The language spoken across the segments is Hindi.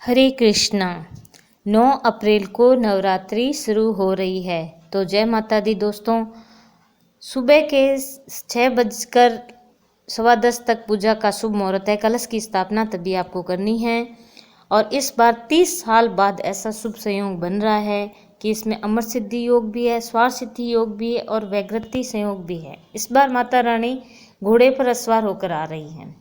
हरे कृष्णा। 9 अप्रैल को नवरात्रि शुरू हो रही है, तो जय माता दी दोस्तों। सुबह के 6:10 तक पूजा का शुभ मुहूर्त है। कलश की स्थापना तभी आपको करनी है और इस बार 30 साल बाद ऐसा शुभ संयोग बन रहा है कि इसमें अमर सिद्धि योग भी है, स्वार सिद्धि योग भी है और वैग्रति संयोग भी है। इस बार माता रानी घोड़े पर अस्वार होकर आ रही हैं।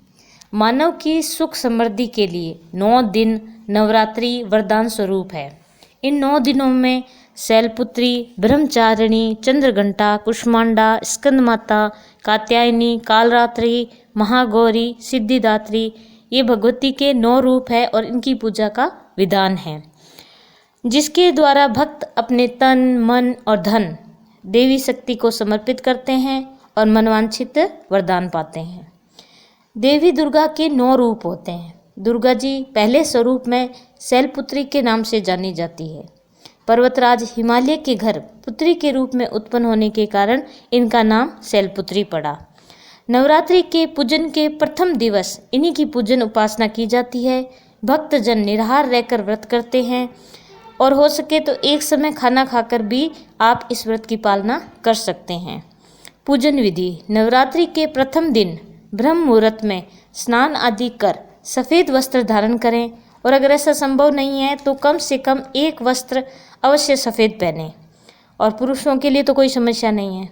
मानव की सुख समृद्धि के लिए 9 दिन नवरात्रि वरदान स्वरूप है। इन 9 दिनों में शैलपुत्री, ब्रह्मचारिणी, चंद्रघंटा, कुष्मांडा, स्कंद माता, कात्यायनी, कालरात्रि, महागौरी, सिद्धिदात्री ये भगवती के 9 रूप है और इनकी पूजा का विधान है, जिसके द्वारा भक्त अपने तन, मन और धन देवी शक्ति को समर्पित करते हैं और मनवांछित वरदान पाते हैं। देवी दुर्गा के 9 रूप होते हैं। दुर्गा जी पहले स्वरूप में शैलपुत्री के नाम से जानी जाती है। पर्वतराज हिमालय के घर पुत्री के रूप में उत्पन्न होने के कारण इनका नाम शैलपुत्री पड़ा। नवरात्रि के पूजन के प्रथम दिवस इन्हीं की पूजन उपासना की जाती है। भक्तजन निराहार रहकर व्रत करते हैं और हो सके तो एक समय खाना खाकर भी आप इस व्रत की पालना कर सकते हैं। पूजन विधि: नवरात्रि के प्रथम दिन ब्रह्म मुहूर्त में स्नान आदि कर सफ़ेद वस्त्र धारण करें और अगर ऐसा संभव नहीं है तो कम से कम एक वस्त्र अवश्य सफ़ेद पहनें और पुरुषों के लिए तो कोई समस्या नहीं है।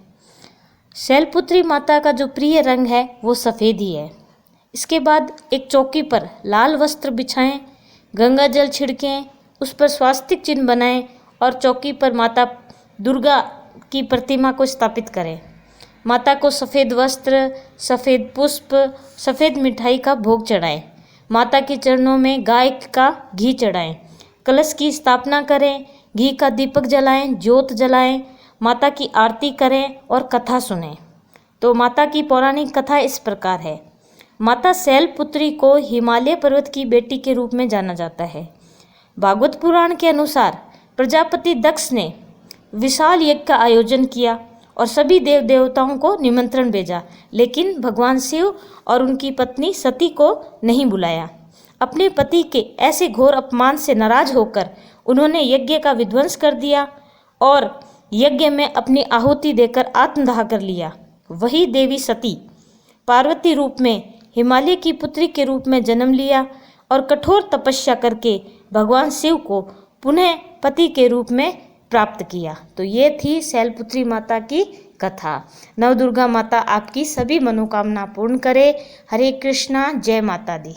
शैलपुत्री माता का जो प्रिय रंग है वो सफ़ेद ही है। इसके बाद एक चौकी पर लाल वस्त्र बिछाएं, गंगा जल छिड़कें, उस पर स्वास्तिक चिन्ह बनाएं और चौकी पर माता दुर्गा की प्रतिमा को स्थापित करें। माता को सफ़ेद वस्त्र, सफ़ेद पुष्प, सफ़ेद मिठाई का भोग चढ़ाएं। माता के चरणों में गाय का घी चढ़ाएं। कलश की स्थापना करें, घी का दीपक जलाएं, ज्योत जलाएं, माता की आरती करें और कथा सुनें। तो माता की पौराणिक कथा इस प्रकार है। माता शैलपुत्री को हिमालय पर्वत की बेटी के रूप में जाना जाता है। भागवत पुराण के अनुसार प्रजापति दक्ष ने विशाल यज्ञ का आयोजन किया और सभी देव देवताओं को निमंत्रण भेजा, लेकिन भगवान शिव और उनकी पत्नी सती को नहीं बुलाया। अपने पति के ऐसे घोर अपमान से नाराज होकर उन्होंने यज्ञ का विध्वंस कर दिया और यज्ञ में अपनी आहुति देकर आत्मदाह कर लिया। वही देवी सती पार्वती रूप में हिमालय की पुत्री के रूप में जन्म लिया और कठोर तपस्या करके भगवान शिव को पुनः पति के रूप में प्राप्त किया। तो ये थी शैलपुत्री माता की कथा। नवदुर्गा माता आपकी सभी मनोकामना पूर्ण करे। हरे कृष्णा। जय माता दी।